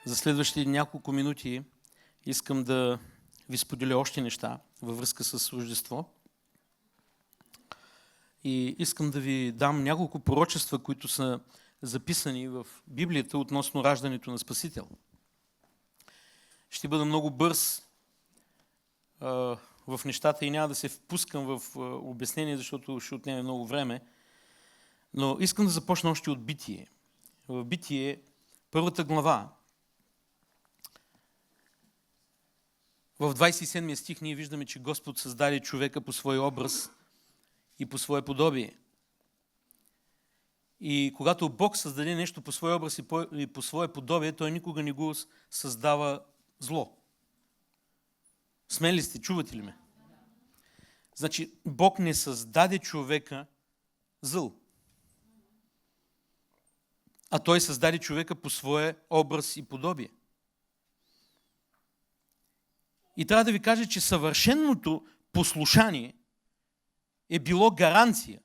За следващите няколко минути искам да ви споделя още неща във връзка с Рождество. И искам да ви дам няколко пророчества, които са записани в Библията относно раждането на Спасител. Ще бъда много бърз в нещата и няма да се впускам в обяснение, защото ще отнеме много време. Но искам да започна още от Битие. В Битие, първата глава, в 27 стих ние виждаме, че Господ създаде човека по свой образ и по свое подобие. И когато Бог създаде нещо по свой образ и по свое подобие, Той никога не го създава зло. Смели сте, чувате ли ме? Значи, Бог не създаде човека зъл, а Той създаде човека по своя образ и подобие. И трябва да ви кажа, че съвършеното послушание е било гаранция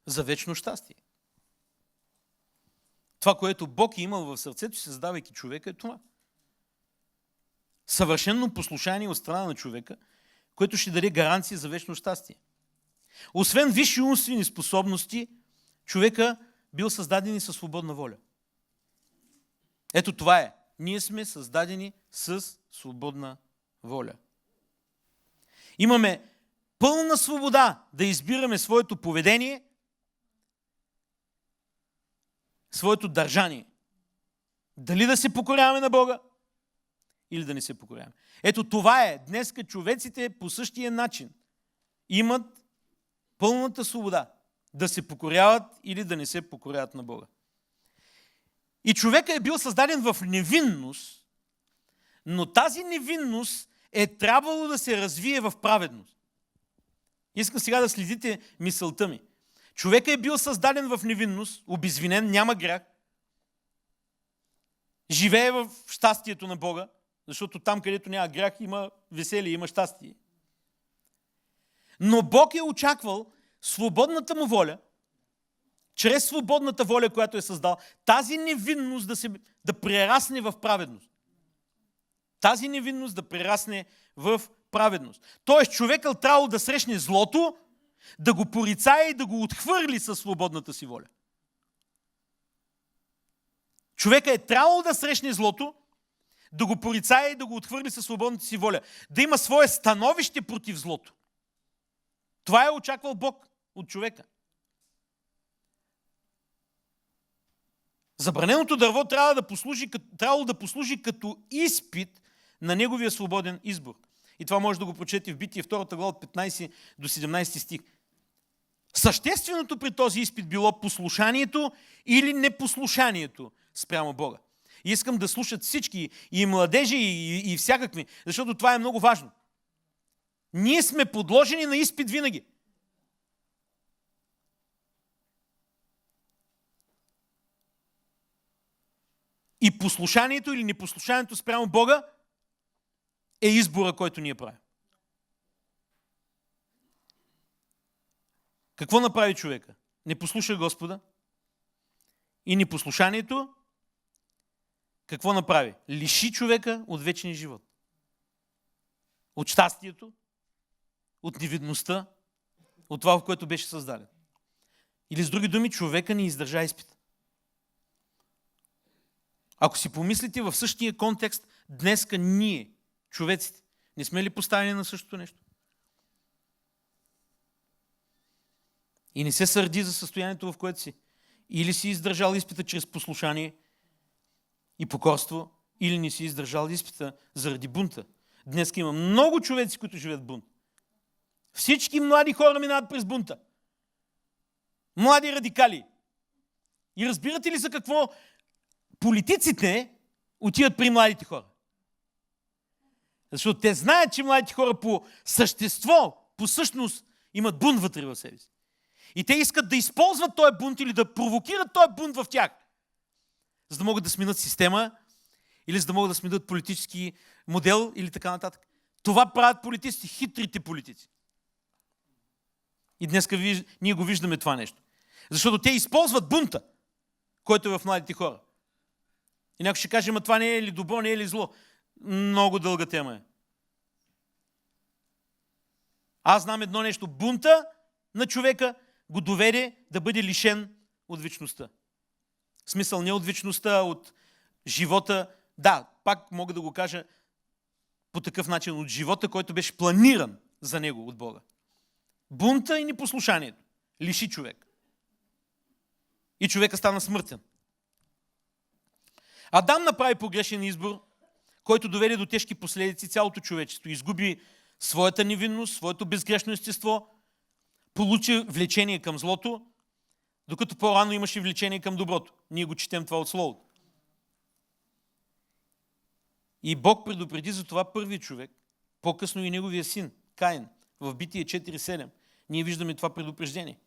за вечно щастие. Това, което Бог е имал в сърцето си, създавайки човека, е това. Съвършено послушание от страна на човека, което ще даде гаранция за вечно щастие. Освен висши умствени способности, човека бил създаден и със свободна воля. Ето това е. Ние сме създадени с свободна воля. Имаме пълна свобода да избираме своето поведение, своето държание. Дали да се покоряваме на Бога или да не се покоряваме. Ето това е. Днеска човеците по същия начин имат пълната свобода да се покоряват или да не се покоряват на Бога. И човека е бил създаден в невинност, но тази невинност е трябвало да се развие в праведност. Искам сега да следите мисълта ми. Човека е бил създаден в невинност, обезвинен, няма грях, живее в щастието на Бога, защото там, където няма грях, има веселие, има щастие. Но Бог е очаквал свободната му воля, чрез свободната воля, която е създал, тази невинност да прерасне в праведност. Тази невинност да прерасне в праведност. Тоест, човекът трябвало да срещне злото, да го порицае и да го отхвърли със свободната си воля. Човекът е трябвало да срещне злото, да го порицае и да го отхвърли със свободната си воля. Да има свое становище против злото. Това е очаквал Бог от човека. Забраненото дърво трябвало да послужи като изпит на неговия свободен избор. И това може да го прочете в Битие 2 глава от 15 до 17 стих. Същественото при този изпит било послушанието или непослушанието спрямо Бога. И искам да слушат всички, и младежи, и всякакви, защото това е много важно. Ние сме подложени на изпит винаги. И послушанието или непослушанието спрямо Бога е избора, който ние правим. Какво направи човека? Не послуша Господа. И непослушанието какво направи? Лиши човека от вечния живот. От щастието, от невидността, от това, в което беше създаден. Или с други думи, човека не издържа изпита. Ако си помислите в същия контекст, днеска ние, човеците, не сме ли поставени на същото нещо? И не се сърди за състоянието, в което си. Или си издържал изпита чрез послушание и покорство, или не си издържал изпита заради бунта. Днеска има много човеци, които живеят в бунт. Всички млади хора минават през бунта. Млади радикали. И разбирате ли за какво политиците отиват при младите хора? Защото те знаят, че младите хора по същество, по същност имат бунт вътре в себе си. И те искат да използват този бунт или да провокират този бунт в тях, за да могат да сменят система или за да могат да сменят политически модел или така нататък. Това правят политиците, хитрите политици. И днес ние го виждаме това нещо. Защото те използват бунта, който е в младите хора. И някой ще каже, ма това не е ли добро, не е ли зло? Много дълга тема е. Аз знам едно нещо. Бунта на човека го доведе да бъде лишен от вечността. В смисъл не от вечността, от живота. Да, пак мога да го кажа по такъв начин. От живота, който беше планиран за него от Бога. Бунта и непослушанието лиши човек. И човека стана смъртен. Адам направи погрешен избор, който доведе до тежки последици цялото човечество. Изгуби своята невинност, своето безгрешно естество, получи влечение към злото, докато по-рано имаше влечение към доброто. Ние го четем това от Словото. И Бог предупреди за това първият човек, по-късно и неговия син, Каин, в Битие 4.7. Ние виждаме това предупреждение.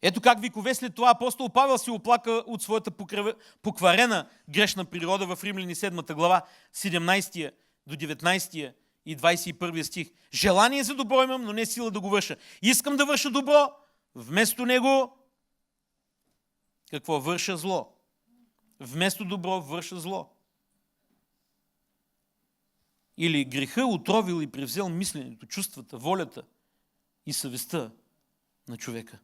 Ето как векове след това апостол Павел се оплака от своята покварена грешна природа в Римляни 7 глава, 17 до 19 и 21 стих. Желание за добро имам, но не сила да го върша. Искам да върша добро, вместо него какво? Върша зло. Вместо добро върша зло. Или греха отровил и превзел мисленето, чувствата, волята и съвестта на човека.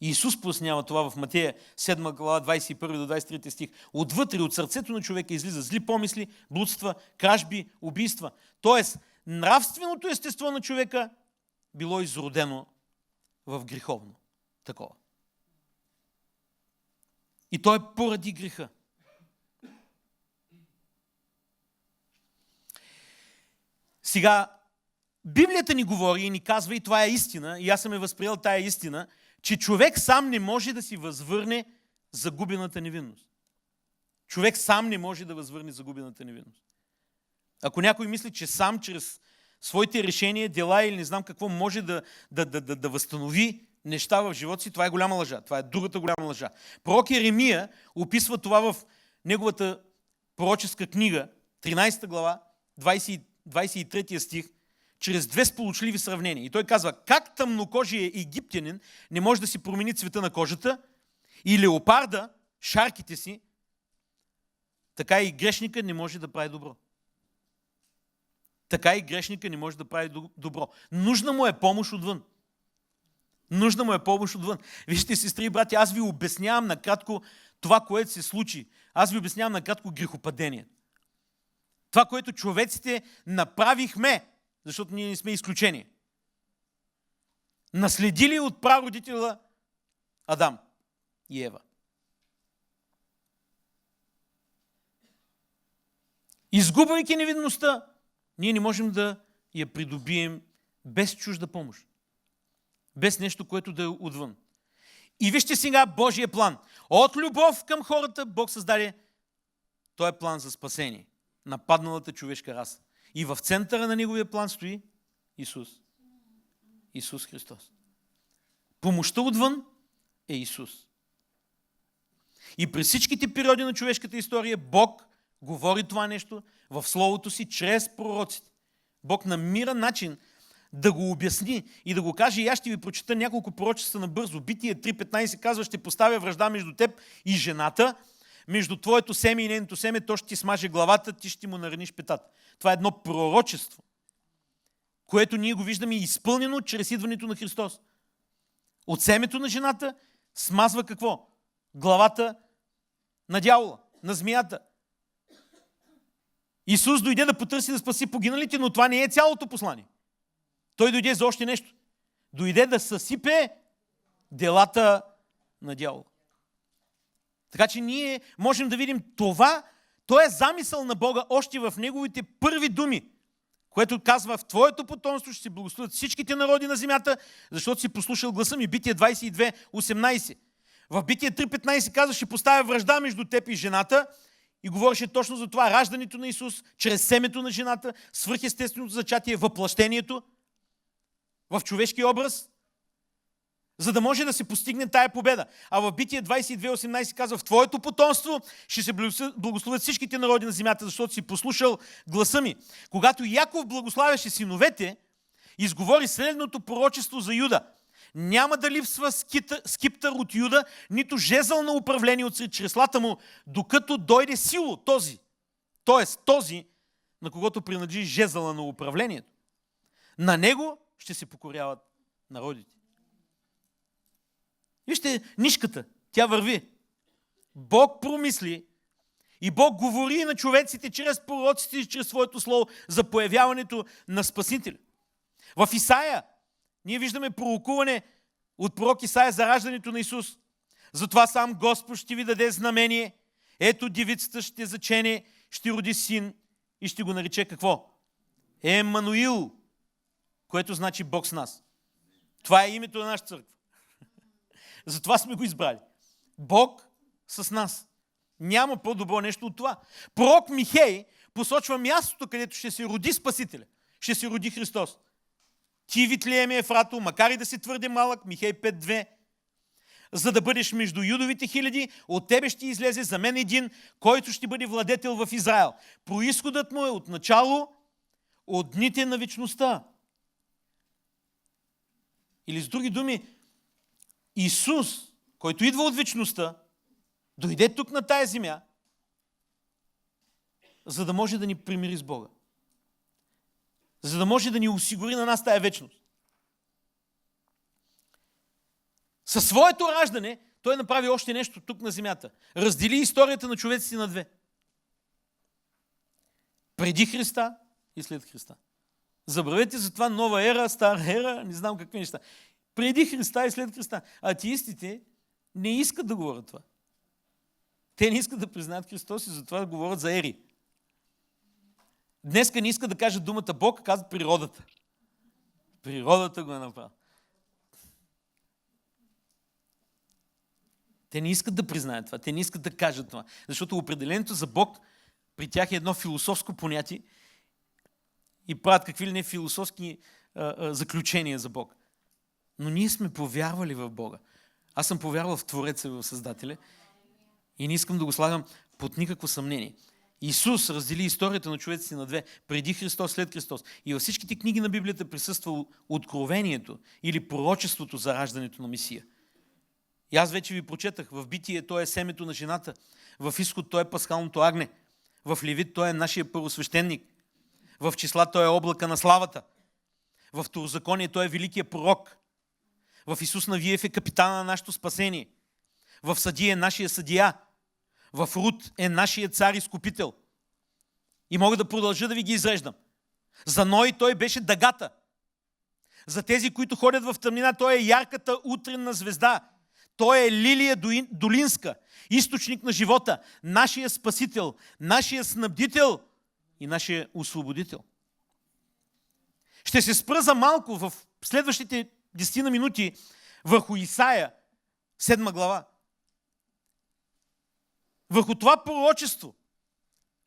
И Исус пояснява това в Матея 7 глава 21 до 23 стих. Отвътре, от сърцето на човека излиза зли помисли, блудства, кражби, убийства. Тоест, нравственото естество на човека било изродено в греховно такова. И то е поради греха. Сега, Библията ни говори и ни казва, и това е истина, и аз съм възприел тая истина, че човек сам не може да си възвърне загубената невинност. Човек сам не може да възвърне загубената невинност. Ако някой мисли, че сам чрез своите решения, дела или не знам какво може да възстанови неща в живота си, това е голяма лъжа. Това е другата голяма лъжа. Пророк Еремия описва това в неговата пророческа книга, 13 глава, 23 стих, чрез две сполучливи сравнения. И той казва, как тъмнокожия египтянин не може да си промени цвета на кожата и леопарда, шарките си, така и грешника не може да прави добро. Така и грешника не може да прави добро. Нужна му е помощ отвън. Нужна му е помощ отвън. Вижте, сестри и брати, аз ви обяснявам накратко това, което се случи. Аз ви обяснявам накратко грехопадение. Това, което човеците направихме, защото ние не сме изключени. Наследили от прародителя Адам и Ева. Изгубвайки невинността, ние не можем да я придобием без чужда помощ. Без нещо, което да е отвън. И вижте сега Божия план. От любов към хората Бог създаде този план за спасение на падналата човешка раса. И в центъра на неговия план стои Исус. Исус Христос. Помощта отвън е Исус. И през всичките периоди на човешката история Бог говори това нещо в Словото си чрез пророците. Бог намира начин да го обясни и да го каже. И аз ще ви прочета няколко пророчества набързо. Битие 3.15 казва, ще поставя вражда между теб и жената, между твоето семе и нейното семе, то ще ти смаже главата, ти ще му нараниш петата. Това е едно пророчество, което ние го виждаме изпълнено чрез идването на Христос. От семето на жената смазва какво? Главата на дявола, на змията. Исус дойде да потърси да спаси погиналите, но това не е цялото послание. Той дойде за още нещо. Дойде да съсипе делата на дявола. Така че ние можем да видим това, то е замисъл на Бога още в неговите първи думи, което казва, в твоето потомство ще се благословят всичките народи на земята, защото си послушал гласа ми. Битие 22.18. В Битие 3.15 казва, ще поставя вражда между теб и жената и говореше точно за това, раждането на Исус, чрез семето на жената, свръхестественото зачатие, въплъщението в човешки образ, за да може да се постигне тая победа. А в Битие 22.18 казва, в твоето потомство ще се благословят всичките народи на земята, защото си послушал гласа ми. Когато Яков благославяше синовете, изговори следното пророчество за Юда. Няма да липсва скиптър от Юда, нито жезъл на управление от сред чреслата му, докато дойде Сило, този. Тоест този, на когото принадлежи жезъла на управлението. На него ще се покоряват народите. Вижте нишката, тя върви. Бог промисли и Бог говори на човеците чрез пророците и чрез своето слово за появяването на Спасителя. В Исаия ние виждаме пророкуване от пророк Исаия за раждането на Исус. Затова сам Господ ще ви даде знамение. Ето девицата ще зачене, ще роди син и ще го нарече какво? Емануил, което значи Бог с нас. Това е името на нашата църква. Затова сме го избрали. Бог с нас. Няма по-добро нещо от това. Пророк Михей посочва мястото, където ще се роди Спасителя. Ще се роди Христос. Ти, Витлееме Ефрато, макар и да си твърде малък, Михей 5.2, за да бъдеш между юдовите хиляди, от тебе ще излезе за мен един, който ще бъде владетел в Израел. Произходът му е от начало, от дните на вечността. Или с други думи, Исус, който идва от вечността, дойде тук на тая земя, за да може да ни примири с Бога. За да може да ни осигури на нас тая вечност. Със своето раждане той направи още нещо тук на земята. Раздели историята на човеците на две. Преди Христа и след Христа. Забравете за това нова ера, стара ера, не знам какви неща. Преди Христа и след Христа. Атеистите не искат да говорят това. Те не искат да признаят Христос и затова говорят за ери. Днеска не искат да кажат думата Бог, а казват природата. Природата го е направила. Те не искат да признаят това, те не искат да кажат това. Защото определението за Бог при тях е едно философско понятие и правят какви ли не философски заключения за Бог. Но ние сме повярвали в Бога. Аз съм повярвал в Твореца и в Създателя и не искам да го слагам под никакво съмнение. Исус раздели историята на човеците на две, преди Христос, след Христос. И във всичките книги на Библията присъства откровението или пророчеството за раждането на Месия. И аз вече ви прочетах, в Битие той е семето на жената, в Изход той е пасхалното агне, в Левит той е нашия първосвещеник, в Числа той е облака на славата, в Второзаконие той е великия пророк, в Исус Навиев е капитана на нашето спасение, в Съдия е нашия съдия, в Рут е нашия цар изкупител. И мога да продължа да ви ги изреждам. За Ной той беше дъгата. За тези, които ходят в тъмнина, той е ярката утринна звезда. Той е лилия долинска, източник на живота, нашия спасител, нашия снабдител и нашия освободител. Ще се спра за малко в следващите 10 минути върху Исаия, 7 глава. Върху това пророчество,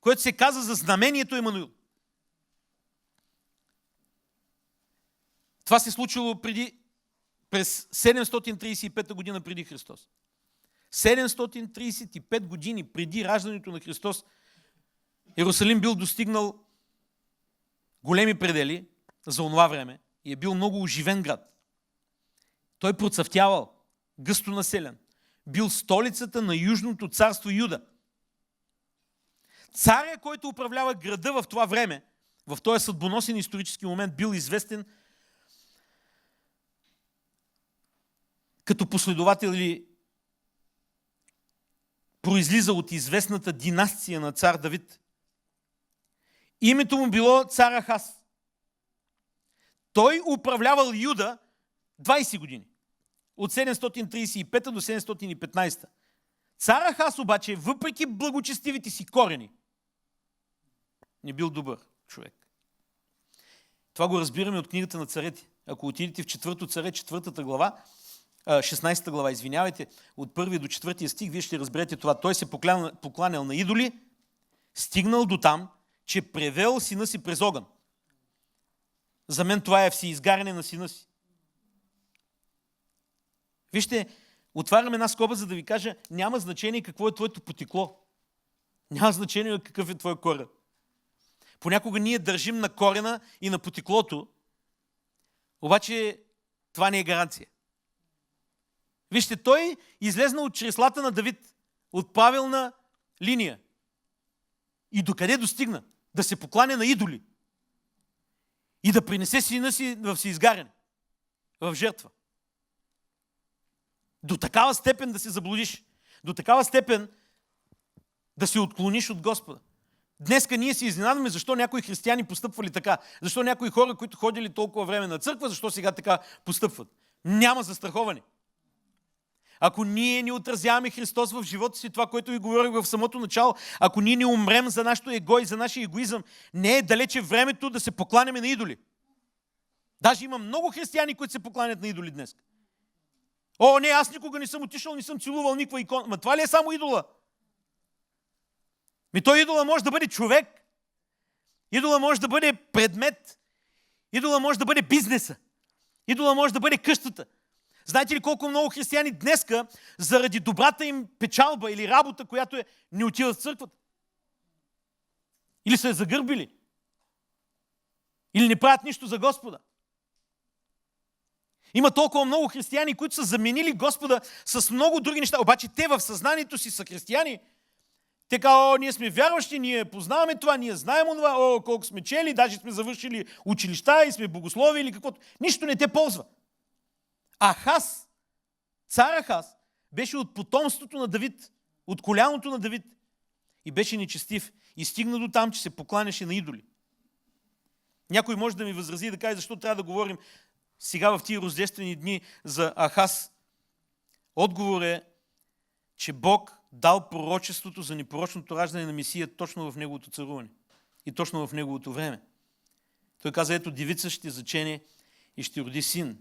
което се каза за знамението Емануил. Това се случило през 735 година преди Христос. 735 години преди раждането на Христос Иерусалим бил достигнал големи предели за онова време и е бил много оживен град. Той процъфтявал, гъсто населен. Бил столицата на Южното царство Юда. Царя, който управлява града в това време, в този съдбоносен исторически момент, бил известен като последовател или произлиза от известната династия на цар Давид. Името му било цар Ахаз. Той управлявал Юда 20 години. От 735 до 715. Цар Ахаз обаче, въпреки благочестивите си корени, не бил добър човек. Това го разбираме от книгата на царете. Ако отидете в 4 царе, 4 глава, 16 глава, извинявайте, от 1 до 4 стих, вие ще разберете това. Той се покланял на идоли, стигнал до там, че превел сина си през огън. За мен това е всеизгаряне на сина си. Вижте, отварям една скоба, за да ви кажа, няма значение какво е твоето потекло. Няма значение какъв е твой корен. Понякога ние държим на корена и на потеклото, обаче това не е гаранция. Вижте, той излезна от чреслата на Давид, от правилна линия. И докъде достигна? Да се покланя на идоли. И да принесе сина си в всеизгаряне, в жертва. До такава степен да се заблудиш. До такава степен да се отклониш от Господа. Днеска ние се изненадваме защо някои християни постъпвали така. Защо някои хора, които ходили толкова време на църква, защо сега така постъпват. Няма застраховане. Ако ние не отразяваме Христос в живота си, това, което ви говорих в самото начало, ако ние не умрем за нашето его и за нашия егоизъм, не е далече времето да се покланяме на идоли. Даже има много християни, които се покланят на идоли днес. О, не, аз никога не съм отишъл, не съм целувал никаква икона. Ма това ли е само идола? Той идола може да бъде човек. Идола може да бъде предмет. Идола може да бъде бизнеса. Идола може да бъде къщата. Знаете ли колко много християни днеска, заради добрата им печалба или работа, която не отиват в църквата? Или са я загърбили? Или не правят нищо за Господа? Има толкова много християни, които са заменили Господа с много други неща. Обаче те в съзнанието си са християни. Те казват, ние сме вярващи, ние познаваме това, ние знаем това, колко сме чели, даже сме завършили училища и сме богослови или каквото. Нищо не те ползва. Ахаз, цар Ахаз, беше от потомството на Давид, от коляното на Давид и беше нечестив. И стигна до там, че се покланяше на идоли. Някой може да ми възрази и да каже, защо трябва да говорим сега в тия рождествени дни за Ахаз. Отговор е, че Бог дал пророчеството за непорочното раждане на Месия точно в неговото царуване и точно в неговото време. Той каза, ето девица ще зачене и ще роди син.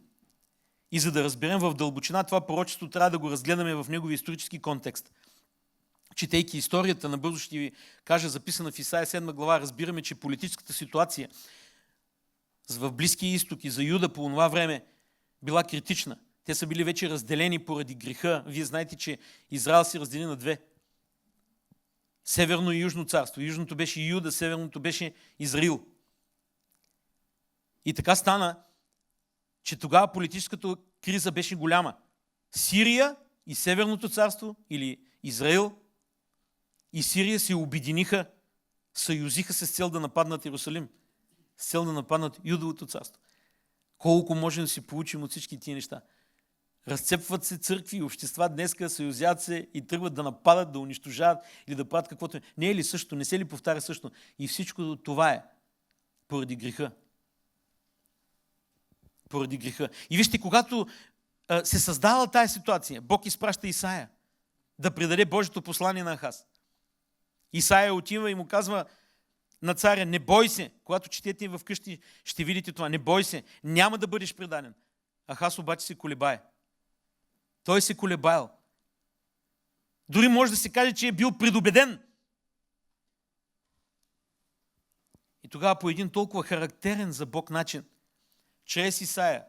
И за да разберем в дълбочина това пророчество, трябва да го разгледаме в неговия исторически контекст. Четейки историята, набързо ще ви кажа, записана в Исаия 7 глава, разбираме, че политическата ситуация в Близкия изток и за Юда по това време била критична. Те са били вече разделени поради греха. Вие знаете, че Израел се раздели на две. Северно и Южно царство. Южното беше Юда, северното беше Израил. И така стана, че тогава политическата криза беше голяма. Сирия и Северното царство, или Израил и Сирия се обединиха, съюзиха се с цел да нападнат Иерусалим, с цел да нападнат Юдовото царство. Колко можем да си получим от всички тия неща? Разцепват се църкви и общества днеска, съюзят се и тръгват да нападат, да унищожават или да правят каквото. Не е ли също? Не се ли повтаря също? И всичко това е поради греха. Поради греха. И вижте, когато се създава тая ситуация, Бог изпраща Исаия да предаде Божието послание на Ахаз. Исаия отива и му казва на царя, не бой се, когато четете в къщи, ще видите това, не бой се, няма да бъдеш предаден. Ахаз обаче се колебае. Той се колебаял. Дори може да се каже, че е бил предубеден. И тогава по един толкова характерен за Бог начин, чрез Исаия,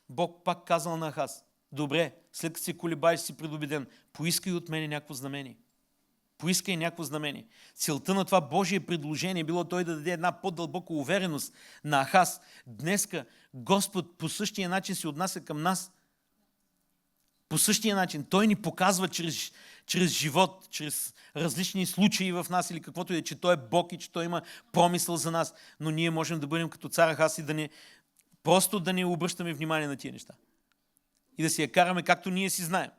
Бог пак казал на Ахаз, добре, след като се колебаеш, си предубеден, поискай от мене някакво знамение. Поискай някакво знамение. Целта на това Божие предложение било той да даде една по-дълбока увереност на Ахаз. Днеска Господ по същия начин се отнася към нас. По същия начин. Той ни показва чрез живот, чрез различни случаи в нас или каквото е, че Той е Бог и че Той има промисъл за нас. Но ние можем да бъдем като цар Ахаз и просто да не обръщаме внимание на тия неща. И да си я караме както ние си знаем.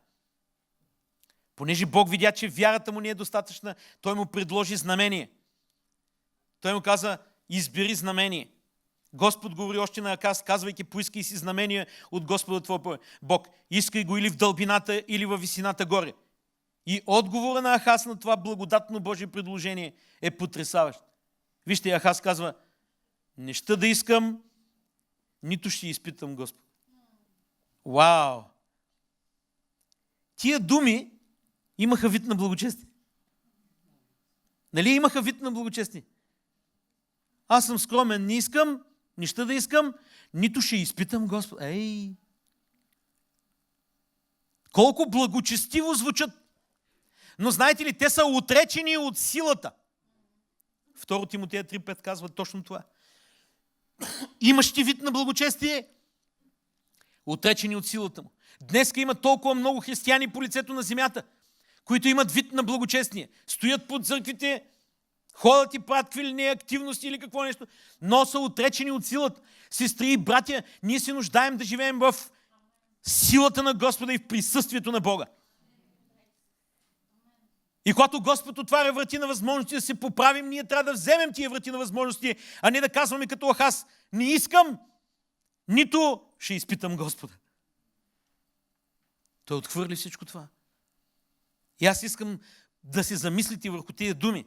Понеже Бог видя, че вярата му не е достатъчна, Той му предложи знамение. Той му каза, избери знамение. Господ говори още на Ахаз, казвайки, поискай си знамение от Господа твой Бог. Искай го или в дълбината, или във висината горе. И отговора на Ахаз на това благодатно Божие предложение е потресаващ. Вижте, Ахаз казва, не ще да искам, нито ще изпитам Господ. Вау! Тия думи имаха вид на благочестие. Нали имаха вид на благочестие? Аз съм скромен, не искам, нищо да искам, нито ще изпитам Господ. Ей! Колко благочестиво звучат. Но знаете ли, те са отречени от силата. 2 Тимотея 3:5 казва точно това. Имаш ти вид на благочестие, Отречени от силата му. Днеска има толкова много християни по лицето на земята, които имат вид на благочестие. Стоят под църквите, ходят и правят какви ли не активности или какво нещо, но са отречени от силата. Сестри и братя, ние се нуждаем да живеем в силата на Господа и в присъствието на Бога. И когато Господ отваря врати на възможности да се поправим, ние трябва да вземем тия врати на възможности, а не да казваме като Ахаз: не искам, нито ще изпитам Господа. Той отхвърли всичко това. И аз искам да се замислите върху тези думи.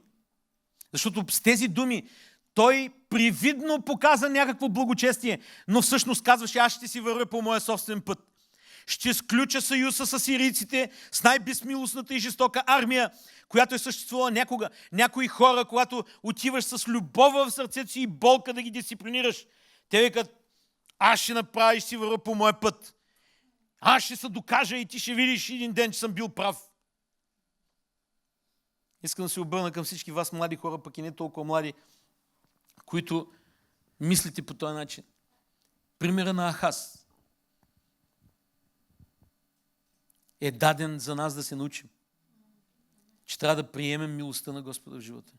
Защото с тези думи той привидно показа някакво благочестие, но всъщност казваше: аз ще си вървя по моя собствен път. Ще сключа съюз с асирийците, с най-безмилостната и жестока армия, която е съществувала някога. Някои хора, когато отиваш с любов в сърцето си и болка да ги дисциплинираш, те викат: аз ще направя и ще си вървя по моя път. Аз ще се докажа и ти ще видиш един ден, че съм бил прав. Искам да се обърна към всички вас, млади хора, пък и не толкова млади, които мислите по този начин. Примера на Ахаз е даден за нас да се научим, че трябва да приемем милостта на Господа в живота.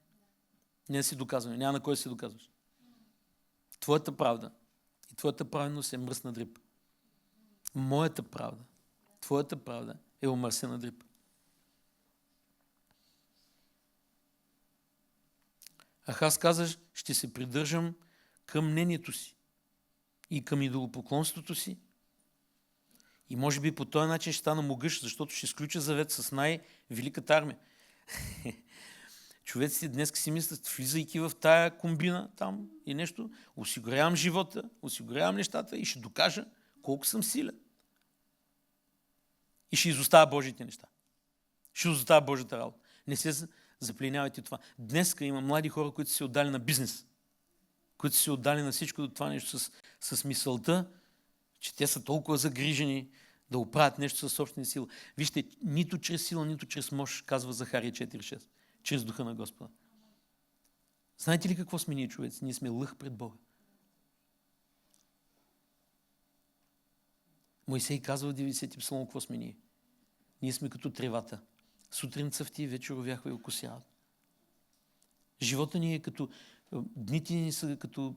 Не да си доказваме, няма на кой да се доказваш. Твоята правда и твоята праведност е мръсна дрипа. Моята правда, твоята правда е омърсена дрипа. Ахаз каза: ще се придържам към мнението си и към идолопоклонството си. И може би по този начин ще стана могъщ, защото ще сключа завет с най-великата армия. Човеците днес си мислят, влизайки в тая комбина там и нещо, осигурявам живота, осигурявам нещата и ще докажа колко съм силен. И ще изоставя Божите неща. Ще изоставя Божията работа. Не се заплинявайте това. Днеска има млади хора, които са се отдали на бизнес, които са се отдали на всичко това нещо с мисълта, че те са толкова загрижени да оправят нещо със собствена сила. Вижте, нито чрез сила, нито чрез мощ, казва Захария 4.6, чрез духа на Господа. Знаете ли какво сме ние, човеци? Ние сме лъх пред Бога. Мойсей казва в 90-ти псалом какво сме ние. Ние сме като тревата. Сутрин цъфти, вечер увяхва и окосяват. Живота ни е като... Дните ни са като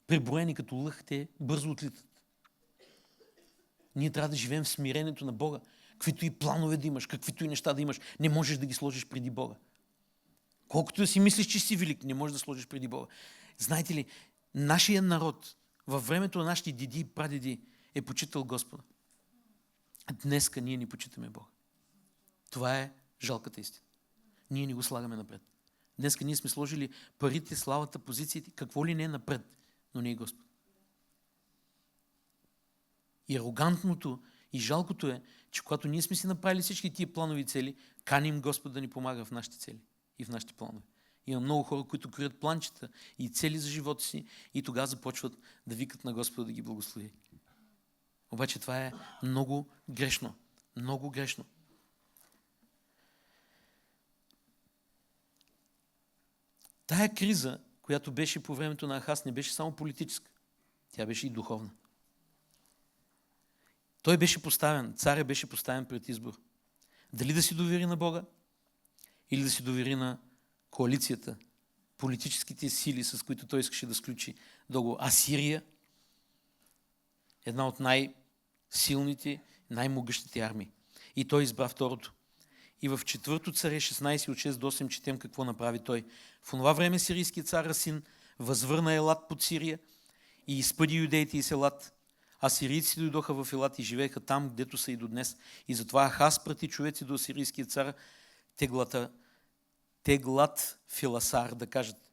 преброени, като лъх, те бързо отлитат. Ние трябва да живеем в смирението на Бога. Каквито и планове да имаш, каквито и неща да имаш, не можеш да ги сложиш преди Бога. Колкото да си мислиш, че си велик, не можеш да сложиш преди Бога. Знаете ли, нашия народ във времето на нашите деди и прадеди е почитал Господа. Днеска ние не почитаме Бога. Това е жалката истина. Ние не го слагаме напред. Днеска ние сме сложили парите, славата, позициите, какво ли не е напред, но не е Господ. И арогантното и жалкото е, че когато ние сме си направили всички тия планови цели, каним Господ да ни помага в нашите цели и в нашите планове. Има много хора, които крият планчета и цели за живота си и тогава започват да викат на Господа да ги благослови. Обаче това е много грешно. Много грешно. Тая криза, която беше по времето на Ахаз, не беше само политическа. Тя беше и духовна. Той беше поставен, царя беше поставен пред избор. Дали да си довери на Бога или да си довери на коалицията, политическите сили, с които той искаше да сключи договор. Асирия, една от най-силните, най-могъщите армии. И той избра второто. И в 4 царе 16 от 6 до 8 четем какво направи той. В това време сирийският цар Расин възвърна Елат под Сирия и изпъди юдеите из Елат. А сирийците дойдоха в Елат и живееха там, гдето са и до днес. И затова Ахаз прати човеци до сирийския цар Теглат Филасар да кажат: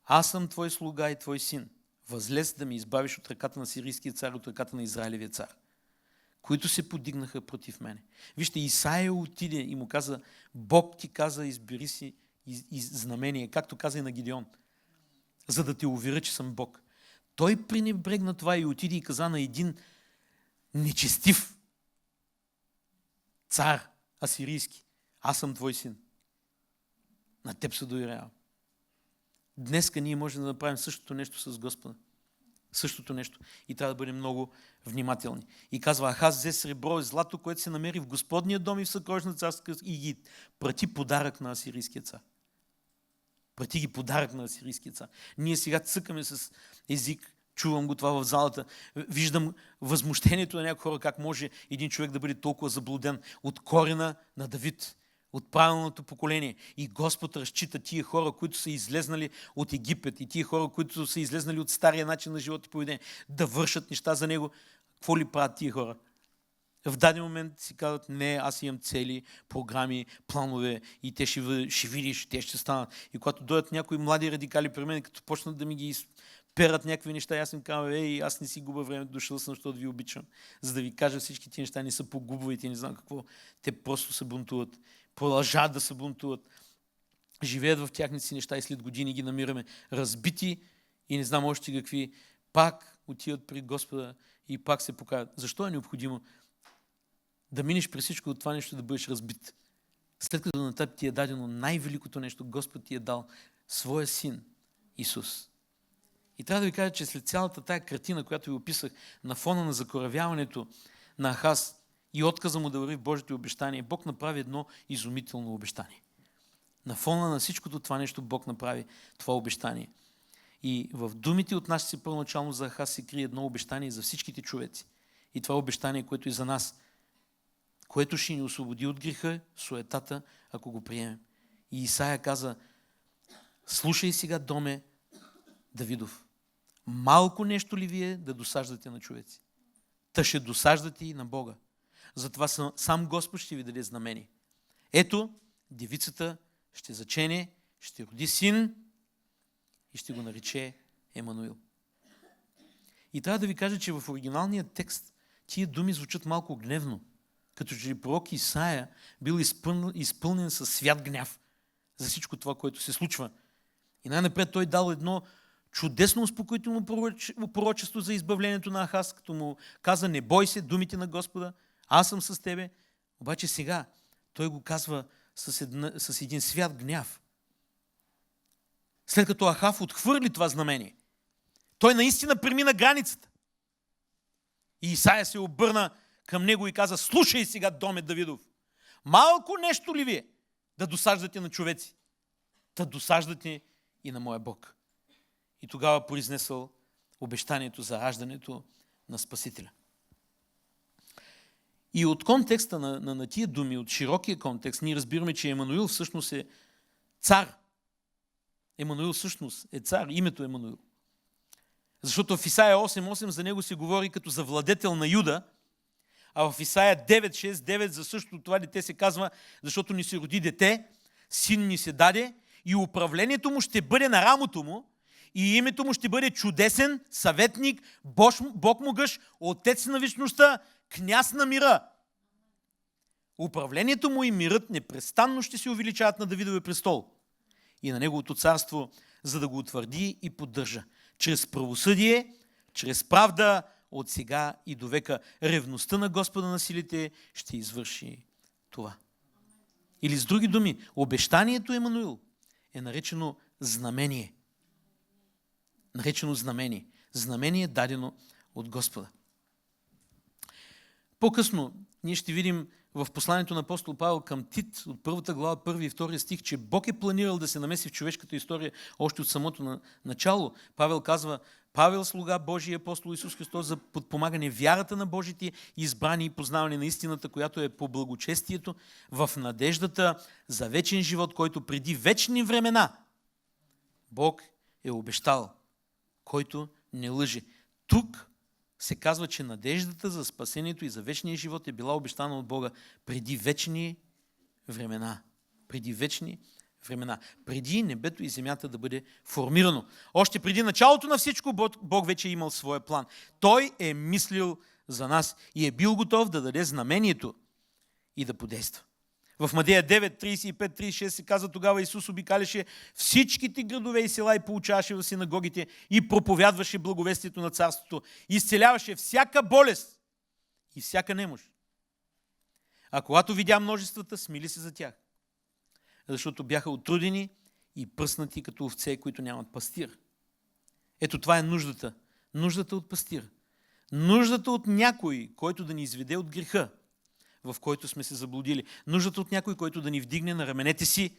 аз съм твой слуга и твой син. Възлез да ме избавиш от ръката на сирийския цар, от ръката на Израилевия цар, които се подигнаха против мене. Вижте, Исаия отиде и му каза: Бог ти каза, избери си знамение, както каза и на Гидеон, за да те уверя, че съм Бог. Той пренебрегна това и отиде и каза на един нечестив цар асирийски: аз съм твой син. На теб се доверявам. Днеска ние можем да направим същото нещо с Господа. същото нещо. И трябва да бъдем много внимателни. И казва, Ахаз взе сребро и злато, което се намери в Господния дом и в съкровищна царска и ги прати подарък на асирийския цар. Прати ги подарък на асирийския цар. Ние сега цъкаме с език, чувам го това в залата, виждам възмущението на някои хора, как може един човек да бъде толкова заблуден от корена на Давид, от правилното поколение. И Господ разчита тия хора, които са излезнали от Египет и тия хора, които са излезнали от стария начин на живот и поведение, да вършат неща за Него. Какво ли правят тия хора? В даден момент си казват, не, аз имам цели, програми, планове и те ще видиш, те ще станат. И когато дойдат някои млади радикали при мен, като почнат да ми ги перат някакви неща, аз им казвам, аз не си губа времето, дошъл съм, защото ви обичам. За да ви кажа, всички тези неща не са погубвайте, не знам какво. Те просто се бунтуват. Продължават да се бунтуват. Живеят в тяхните си неща и след години ги намираме разбити и не знам още какви. Пак отиват при Господа и пак се покаят. Защо е необходимо да минеш през всичко от това нещо, да бъдеш разбит? След като на теб ти е дадено най-великото нещо, Господ ти е дал своя син Исус. И трябва да ви кажа, че след цялата тая картина, която ви описах, на фона на закоравяването на Ахаз и отказа му да върви в Божите обещания, Бог направи едно изумително обещание. На фона на всичкото това нещо Бог направи това обещание. И в думите от нашите си първоначално за Ахаз се крие едно обещание за всичките човеци. И това обещание, което е за нас, което ще ни освободи от греха, суетата, ако го приемем. И Исаия каза, слушай сега, доме Давидов, малко нещо ли вие да досаждате на човеци? Та ще досаждате и на Бога. Затова сам Господ ще ви даде знамение. Ето, девицата ще зачене, ще роди син и ще го нарече Емануил. И трябва да ви кажа, че в оригиналния текст тия думи звучат малко гневно, като че пророк Исаия бил изпълнен със свят гняв за всичко това, което се случва. И най-напред той дал едно чудесно успокоително пророчество за избавлението на Ахаз, като му каза, не бой се, думите на Господа, аз съм с тебе. Обаче сега той го казва с един свят гняв. След като Ахав отхвърли това знамение, той наистина премина границата. И Исаия се обърна към него и каза, слушай сега, доме Давидов, малко нещо ли вие да досаждате на човеци, да досаждате и на моя Бог. И тогава произнесъл обещанието за раждането на Спасителя. И от контекста на тия думи, от широкия контекст, ние разбираме, че Емануил всъщност е цар. Емануил всъщност е цар, името Емануил. Защото в Исаия 8.8 за него се говори като за владетел на Юда, а в Исаия 9.6.9 за същото това дете се казва, защото ни се роди дете, син ни се даде и управлението му ще бъде на рамото му и името му ще бъде чудесен, съветник, Бог могъщ, отец на вечността, княз на мира. Управлението му и мирът непрестанно ще се увеличават на Давидовия престол и на неговото царство, за да го утвърди и поддържа. Чрез правосъдие, чрез правда, от сега и до века. Ревността на Господа на силите ще извърши това. Или с други думи, обещанието Емануил е наречено знамение. Наречено знамение. Знамение дадено от Господа. По-късно ние ще видим в посланието на апостол Павел към Тит от първата глава, 1 и 2 стих, че Бог е планирал да се намеси в човешката история още от самото начало. Павел казва, Павел, слуга Божий, апостол Исус Христос, за подпомагане вярата на Божите избрани и познаване на истината, която е по благочестието, в надеждата за вечен живот, който преди вечни времена Бог е обещал, който не лъже. Тук се казва, че надеждата за спасението и за вечния живот е била обещана от Бога преди вечни времена. Преди вечни времена. Преди небето и земята да бъде формирано. Още преди началото на всичко Бог вече е имал своя план. Той е мислил за нас и е бил готов да даде знамението и да подейства. В Мадея 9, 35-36 се казва, тогава Исус обикаляше всичките градове и села и получаваше в синагогите и проповядваше благовестието на царството, изцеляваше всяка болест и всяка немощ. А когато видя множествата, смили се за тях, защото бяха отрудени и пръснати като овце, които нямат пастир. Ето това е нуждата Нуждата от пастир. Нуждата от някой, който да ни изведе от греха, в който сме се заблудили. Нуждата от някой, който да ни вдигне на раменете си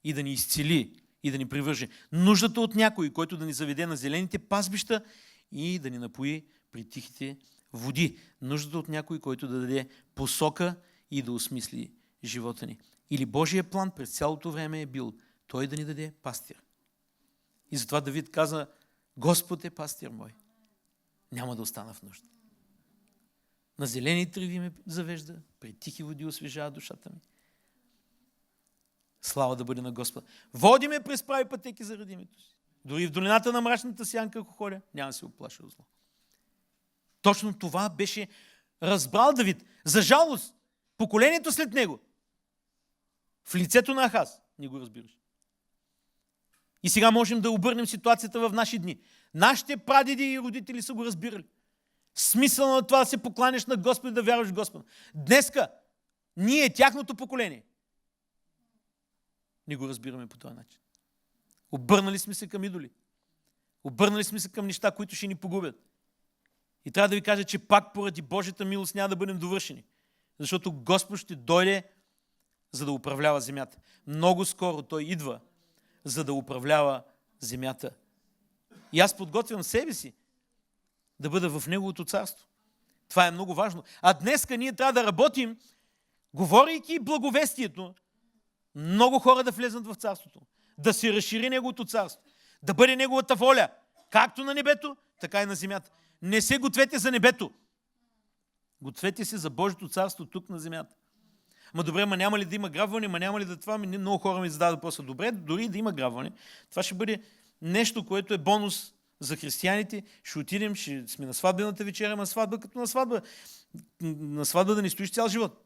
и да ни изцели и да ни привърже. Нуждата от някой, който да ни заведе на зелените пазбища и да ни напои при тихите води. Нуждата от някой, който да даде посока и да осмисли живота ни. Или Божия план през цялото време е бил той да ни даде пастир. И затова Давид каза: Господ е пастир мой. Няма да остана в нужда. На зелени треви ме завежда, при тихи води освежава душата ми. Слава да бъде на Господа. Води ме през прави пътеки заради името си. Дори в долината на мрачната сянка, ако ходя, няма да се оплаша от зло. Точно това беше разбрал Давид. За жалост, поколението след него, в лицето на Ахаз, не го разбираш. И сега можем да обърнем ситуацията в наши дни. Нашите прадеди и родители са го разбирали. Смисъл на това да се покланяш на Господа, да вярваш в Господа. Днеска, ние, тяхното поколение, не го разбираме по този начин. Обърнали сме се към идоли. Обърнали сме се към неща, които ще ни погубят. И трябва да ви кажа, че пак поради Божията милост няма да бъдем довършени. Защото Господ ще дойде, за да управлява земята. Много скоро Той идва, за да управлява земята. И аз подготвям себе си да бъда в Неговото царство. Това е много важно. А днеска ние трябва да работим, говорейки благовестието, много хора да влезнат в царството, да се разшири Неговото царство, да бъде Неговата воля, както на небето, така и на земята. Не се гответе за небето. Гответе се за Божието царство тук на земята. Добре, няма ли да има грабване, няма ли да това? Много хора ми зададат въпроса. Добре, дори да има грабване, това ще бъде нещо, което е бонус за християните. Ще отидем, ще сме на сватбената вечеря, на сватба като на сватба. На сватба да не стоиш цял живот.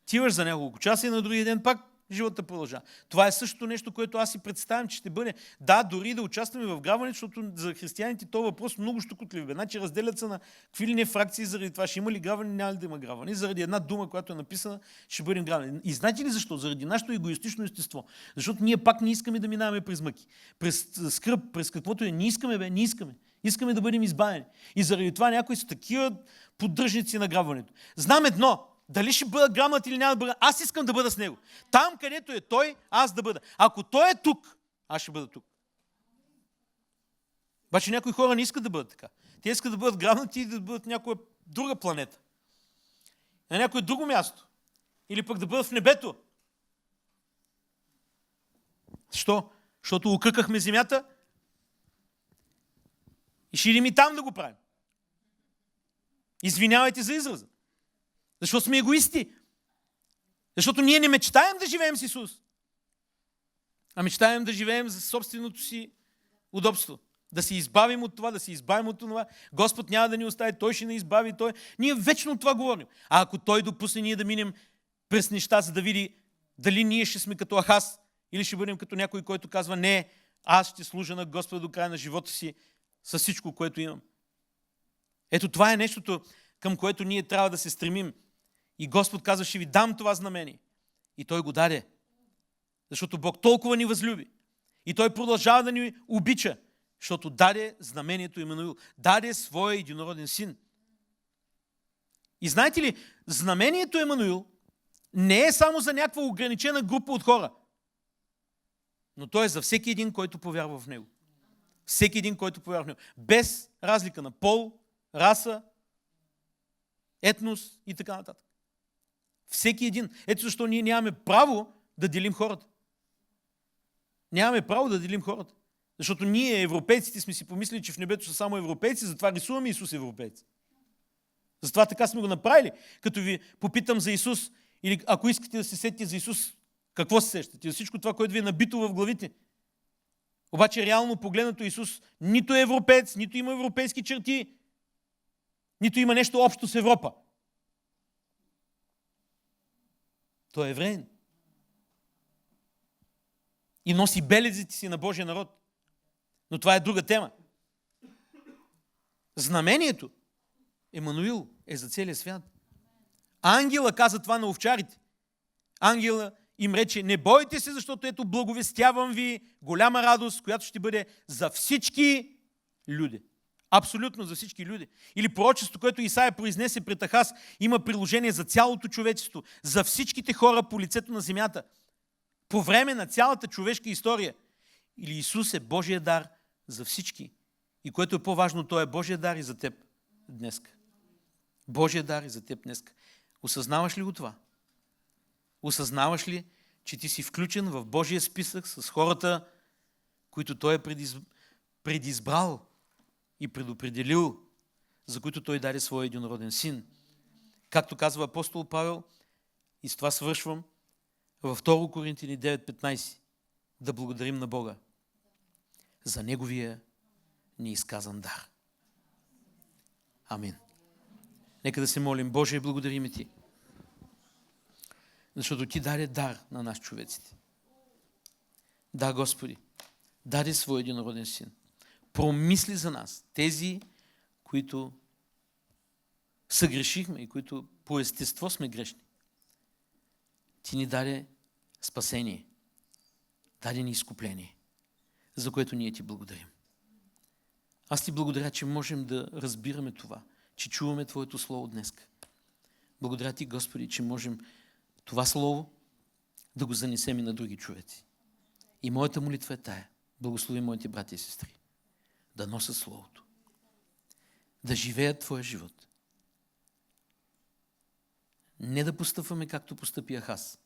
Тиваш за няколко часа и на другия ден пак живота продължава. Това е същото нещо, което аз си представям, че ще бъде. Да, дори да участваме в грабване, защото за християните този въпрос много щукотлив. Значи разделят се на какви ли не фракции заради това. Ще има ли грабване, няма ли да има грабване. Заради една дума, която е написана, ще бъдем грабване. И знаете ли защо? Заради нашето егоистично естество. Защото ние пак не искаме да минаваме през мъки. През скръб, през каквото е. Не искаме, не искаме. Искаме да бъдем избавени. И заради това някои са такива поддръжници на грабването. Знам едно. Дали ще бъда грабнат или няма да бъда, аз искам да бъда с него. Там, където е той, аз да бъда. Ако той е тук, аз ще бъда тук. Обаче някои хора не искат да бъдат така. Те искат да бъдат грабнати и да бъдат в някоя друга планета. На някое друго място. Или пък да бъдат в небето. Защо? Защото укъкахме земята и ще идем и там да го правим. Извинявайте за израза. Защото сме егоисти. Защото ние не мечтаем да живеем с Исус, а мечтаем да живеем за собственото си удобство. Да се избавим от това, да се избавим от това. Господ няма да ни остави, Той ще ни избави. Ние вечно това говорим. А ако Той допусне ние да минем през неща, за да види дали ние ще сме като Ахаз или ще бъдем като някой, който казва: не, аз ще служа на Господа до края на живота си с всичко, което имам. Ето това е нещото, към което ние трябва да се стремим. И Господ казва: ще ви дам това знамение. И Той го даде. Защото Бог толкова ни възлюби. И Той продължава да ни обича, защото даде знамението Имануил. Даде своя единороден син. И знаете ли, знамението Имануил не е само за някаква ограничена група от хора, но то е за всеки един, който повярва в него. Всеки един, който повярва в него. Без разлика на пол, раса, етнос и така нататък. Всеки един. Ето защо ние нямаме право да делим хората. Нямаме право да делим хората. Защото ние, европейците, сме си помислили, че в небето са само европейци, затова рисуваме Исус европейци. Затова така сме го направили. Като ви попитам за Исус, или ако искате да се сетите за Исус, какво се сещате? За всичко това, което ви е набито в главите. Обаче реално погледнато Исус нито е европеец, нито има европейски черти, нито има нещо общо с Европа. Той е евреин. И носи белезите си на Божия народ. Но това е друга тема. Знамението Емануил е за целия свят. Ангела каза това на овчарите. Ангела им рече: не бойте се, защото ето благовестявам ви голяма радост, която ще бъде за всички люди. Абсолютно за всички люди. Или пророчество, което Исаия произнесе пред Ахаз, има приложение за цялото човечество, за всичките хора по лицето на земята, по време на цялата човешка история. Или Исус е Божия дар за всички. И което е по-важно, Той е Божия дар и за теб днес. Божия дар и за теб днес. Осъзнаваш ли го това? Осъзнаваш ли, че ти си включен в Божия списък с хората, които Той е предизбрал и предопределил, за които Той даде своя единороден син? Както казва апостол Павел, и с това свършвам, във 2 Коринтияни 9:15, да благодарим на Бога за Неговия неизказан дар. Амин. Нека да се молим. Боже, благодарим Ти, защото Ти даде дар на нас, човеците. Да, Господи, даде Своя единороден син. Промисли за нас, тези, които съгрешихме и които по естество сме грешни. Ти ни даде спасение, даде ни изкупление, за което ние Ти благодарим. Аз Ти благодаря, че можем да разбираме това, че чуваме Твоето Слово днес. Благодаря Ти, Господи, че можем това Слово да го занесем и на други човеци. И моята молитва е тая. Благослови моите брати и сестри да носят Словото, да живеят Твоя живот. Не да постъпваме както постъпи Ахаз,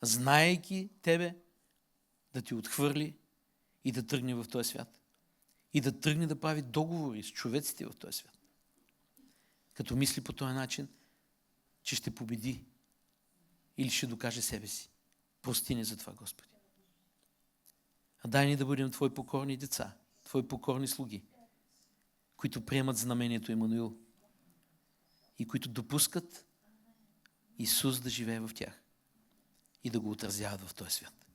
знаейки Тебе, да Ти отхвърли и да тръгне в този свят. И да тръгне да прави договори с човеците в този свят. Като мисли по този начин, че ще победи или ще докаже себе си. Прости ни за това, Господи. А дай ни да бъдем Твои покорни деца, Твои покорни слуги, които приемат знамението Емануил и които допускат Исус да живее в тях и да го отразяват в този свят.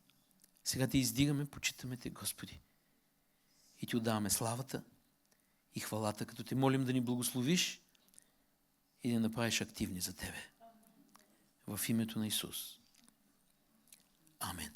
Сега Те издигаме, почитаме Те, Господи. И Ти отдаваме славата и хвалата, като Те молим да ни благословиш и да направиш активни за Тебе. В името на Исус. Амин.